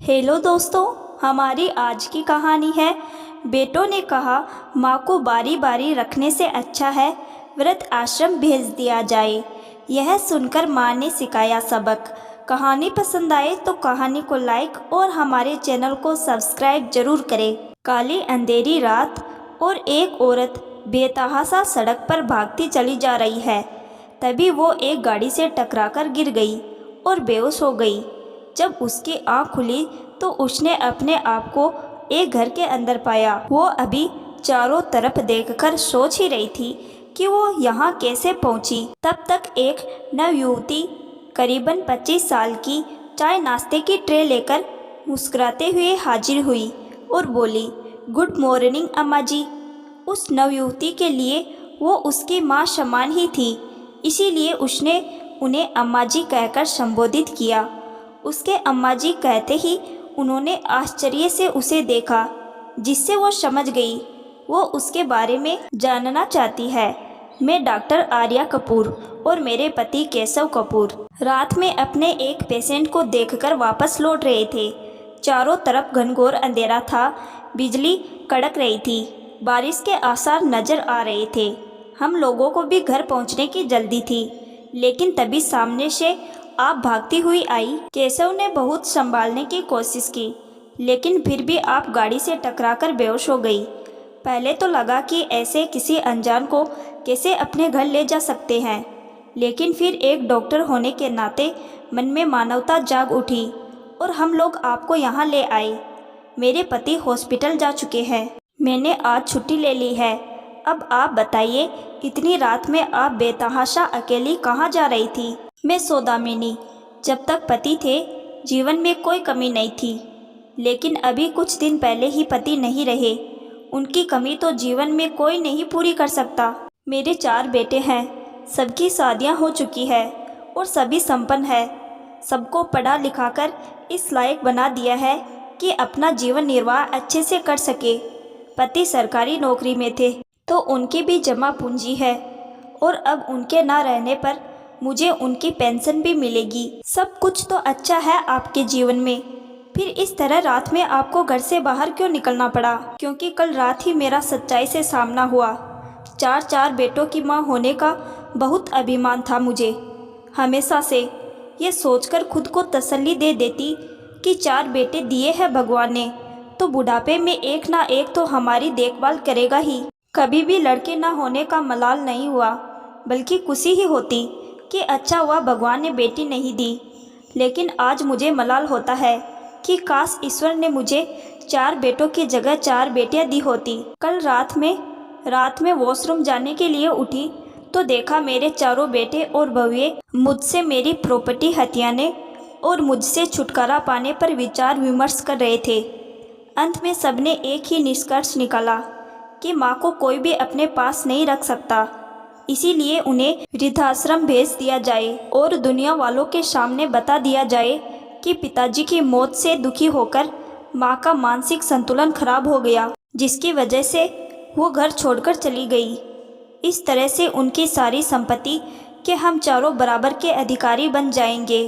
Hello दोस्तों, हमारी आज की कहानी है बेटों ने कहा माँ को बारी बारी रखने से अच्छा है वृद्ध आश्रम भेज दिया जाए। यह सुनकर माँ ने सिखाया सबक। कहानी पसंद आए तो कहानी को लाइक और हमारे चैनल को सब्सक्राइब जरूर करें। काली अंधेरी रात और एक औरत बेतहाशा सड़क पर भागती चली जा रही है। तभी वो एक गाड़ी से टकराकर गिर गई और बेहोश हो गई। जब उसकी आंख खुली तो उसने अपने आप को एक घर के अंदर पाया। वो अभी चारों तरफ देखकर सोच ही रही थी कि वो यहाँ कैसे पहुँची। तब तक एक नवयुवती करीबन 25 साल की चाय नाश्ते की ट्रे लेकर मुस्कुराते हुए हाजिर हुई और बोली, गुड मॉर्निंग अम्मा जी। उस नवयुवती के लिए वो उसकी माँ समान ही थी, इसीलिए उसने उन्हें अम्मा जी कहकर संबोधित किया। उसके अम्मा जी कहते ही उन्होंने आश्चर्य से उसे देखा, जिससे वो समझ गई वो उसके बारे में जानना चाहती है। मैं डॉक्टर आर्या कपूर और मेरे पति केशव कपूर रात में अपने एक पेशेंट को देखकर वापस लौट रहे थे। चारों तरफ घनघोर अंधेरा था, बिजली कड़क रही थी, बारिश के आसार नजर आ रहे थे। हम लोगों को भी घर पहुंचने की जल्दी थी, लेकिन तभी सामने से आप भागती हुई आई। केशव ने बहुत संभालने की कोशिश की, लेकिन फिर भी आप गाड़ी से टकराकर बेहोश हो गई। पहले तो लगा कि ऐसे किसी अनजान को कैसे अपने घर ले जा सकते हैं, लेकिन फिर एक डॉक्टर होने के नाते मन में मानवता जाग उठी और हम लोग आपको यहाँ ले आए। मेरे पति हॉस्पिटल जा चुके हैं, मैंने आज छुट्टी ले ली है। अब आप बताइए, इतनी रात में आप बेतहाशा अकेली कहाँ जा रही थी? मैं सौदामिनी। जब तक पति थे जीवन में कोई कमी नहीं थी, लेकिन अभी कुछ दिन पहले ही पति नहीं रहे। उनकी कमी तो जीवन में कोई नहीं पूरी कर सकता। मेरे 4 बेटे हैं, सबकी शादियां हो चुकी है और सभी संपन्न है। सबको पढ़ा लिखाकर इस लायक बना दिया है कि अपना जीवन निर्वाह अच्छे से कर सके। पति सरकारी नौकरी में थे तो उनकी भी जमा पूंजी है, और अब उनके ना रहने पर मुझे उनकी पेंशन भी मिलेगी। सब कुछ तो अच्छा है आपके जीवन में, फिर इस तरह रात में आपको घर से बाहर क्यों निकलना पड़ा? क्योंकि कल रात ही मेरा सच्चाई से सामना हुआ। 4 बेटों की माँ होने का बहुत अभिमान था मुझे हमेशा से। ये सोचकर खुद को तसल्ली दे देती कि 4 बेटे दिए हैं भगवान ने, तो बुढ़ापे में एक ना एक तो हमारी देखभाल करेगा ही। कभी भी लड़के ना होने का मलाल नहीं हुआ, बल्कि खुशी ही होती कि अच्छा हुआ भगवान ने बेटी नहीं दी। लेकिन आज मुझे मलाल होता है कि काश ईश्वर ने मुझे 4 बेटों की जगह 4 बेटियां दी होती। कल रात में वॉशरूम जाने के लिए उठी तो देखा मेरे चारों बेटे और बहुएं मुझसे मेरी प्रॉपर्टी हथियाने और मुझसे छुटकारा पाने पर विचार विमर्श कर रहे थे। अंत में सबने एक ही निष्कर्ष निकाला कि माँ को कोई भी अपने पास नहीं रख सकता, इसीलिए उन्हें वृद्धाश्रम भेज दिया जाए और दुनिया वालों के सामने बता दिया जाए कि पिताजी की मौत से दुखी होकर माँ का मानसिक संतुलन खराब हो गया, जिसकी वजह से वो घर छोड़कर चली गई। इस तरह से उनकी सारी संपत्ति के हम चारों बराबर के अधिकारी बन जाएंगे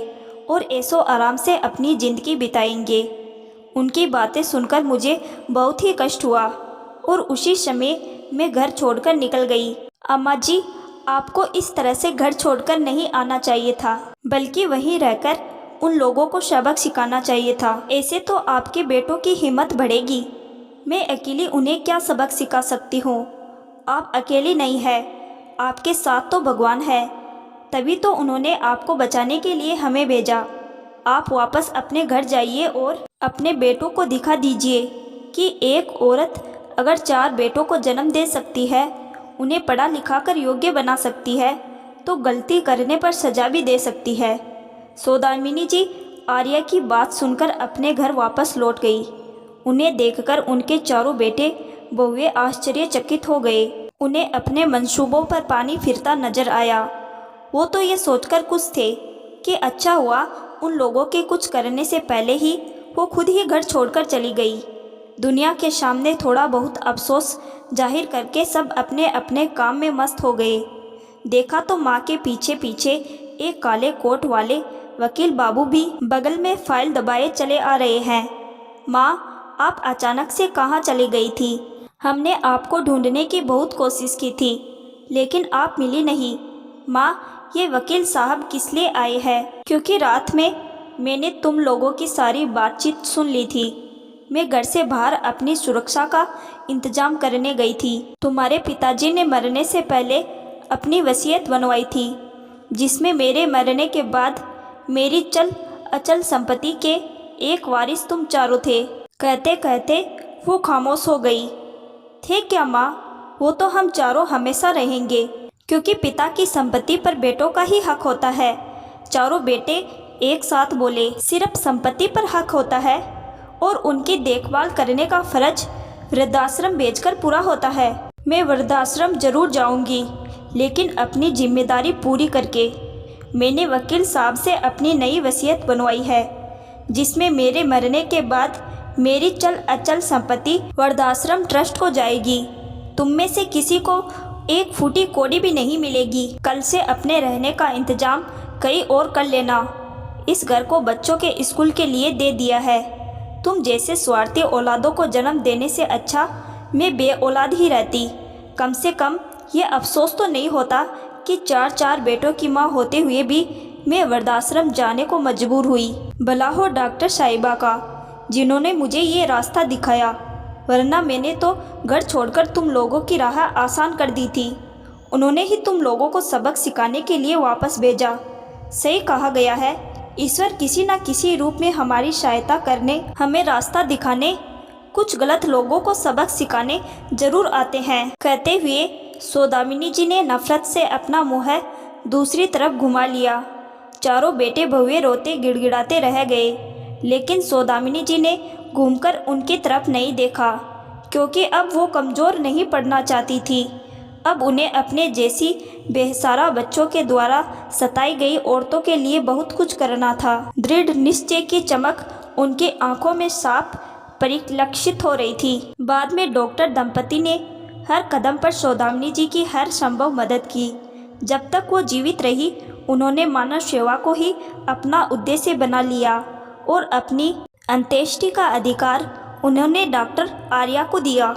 और ऐसो आराम से अपनी ज़िंदगी बिताएंगे। उनकी बातें सुनकर मुझे बहुत ही कष्ट हुआ और उसी समय मैं घर छोड़कर निकल गई। अम्मा जी, आपको इस तरह से घर छोड़कर नहीं आना चाहिए था, बल्कि वहीं रहकर उन लोगों को सबक सिखाना चाहिए था। ऐसे तो आपके बेटों की हिम्मत बढ़ेगी। मैं अकेली उन्हें क्या सबक सिखा सकती हूँ? आप अकेली नहीं है, आपके साथ तो भगवान है, तभी तो उन्होंने आपको बचाने के लिए हमें भेजा। आप वापस अपने घर जाइए और अपने बेटों को दिखा दीजिए कि एक औरत अगर 4 बेटों को जन्म दे सकती है, उन्हें पढ़ा लिखा कर योग्य बना सकती है, तो गलती करने पर सजा भी दे सकती है। सौदामिनी जी आर्या की बात सुनकर अपने घर वापस लौट गई। उन्हें देखकर उनके चारों बेटे बहुएं आश्चर्यचकित हो गए। उन्हें अपने मंसूबों पर पानी फिरता नजर आया। वो तो ये सोचकर खुश थे कि अच्छा हुआ उन लोगों के कुछ करने से पहले ही वो खुद ही घर छोड़कर चली गई। दुनिया के सामने थोड़ा बहुत अफसोस जाहिर करके सब अपने अपने काम में मस्त हो गए। देखा तो माँ के पीछे पीछे एक काले कोट वाले वकील बाबू भी बगल में फाइल दबाए चले आ रहे हैं। माँ, आप अचानक से कहाँ चली गई थी? हमने आपको ढूंढने की बहुत कोशिश की थी, लेकिन आप मिली नहीं। माँ, ये वकील साहब किस लिए आए हैं? क्योंकि रात में मैंने तुम लोगों की सारी बातचीत सुन ली थी। मैं घर से बाहर अपनी सुरक्षा का इंतजाम करने गई थी। तुम्हारे पिताजी ने मरने से पहले अपनी वसीयत बनवाई थी, जिसमें मेरे मरने के बाद मेरी चल अचल संपत्ति के एक वारिस तुम चारों थे। कहते कहते वो खामोश हो गई। थे क्या माँ? वो तो हम चारों हमेशा रहेंगे, क्योंकि पिता की संपत्ति पर बेटों का ही हक होता है। चारों बेटे एक साथ बोले। सिर्फ संपत्ति पर हक होता है और उनकी देखभाल करने का फर्ज वृद्धाश्रम भेजकर पूरा होता है। मैं वृद्धाश्रम जरूर जाऊंगी, लेकिन अपनी जिम्मेदारी पूरी करके। मैंने वकील साहब से अपनी नई वसीयत बनवाई है, जिसमें मेरे मरने के बाद मेरी चल अचल संपत्ति वृद्धाश्रम ट्रस्ट को जाएगी। तुम में से किसी को एक फूटी कौड़ी भी नहीं मिलेगी। कल से अपने रहने का इंतजाम कहीं और कर लेना। इस घर को बच्चों के स्कूल के लिए दे दिया है। तुम जैसे स्वार्थी औलादों को जन्म देने से अच्छा मैं बे औलाद ही रहती। कम से कम ये अफसोस तो नहीं होता कि चार बेटों की माँ होते हुए भी मैं वृद्धाश्रम जाने को मजबूर हुई। भला हो डॉक्टर साहिबा का, जिन्होंने मुझे ये रास्ता दिखाया, वरना मैंने तो घर छोड़कर तुम लोगों की राह आसान कर दी थी। उन्होंने ही तुम लोगों को सबक सिखाने के लिए वापस भेजा। सही कहा गया है, ईश्वर किसी न किसी रूप में हमारी सहायता करने, हमें रास्ता दिखाने, कुछ गलत लोगों को सबक सिखाने जरूर आते हैं। कहते हुए सौदामिनी जी ने नफरत से अपना मुँह दूसरी तरफ घुमा लिया। चारों बेटे बहुए रोते गिड़गिड़ाते रह गए, लेकिन सौदामिनी जी ने घूमकर उनकी तरफ नहीं देखा, क्योंकि अब वो कमज़ोर नहीं पड़ना चाहती थी। अब उन्हें अपने जैसी बेसहारा बच्चों के द्वारा सताई गई औरतों के लिए बहुत कुछ करना था। दृढ़ निश्चय की चमक उनकी आंखों में साफ परिलक्षित हो रही थी। बाद में डॉक्टर दंपति ने हर कदम पर सौदामिनी जी की हर संभव मदद की। जब तक वो जीवित रही, उन्होंने मानव सेवा को ही अपना उद्देश्य बना लिया और अपनी अंत्येष्टि का अधिकार उन्होंने डॉक्टर आर्या को दिया।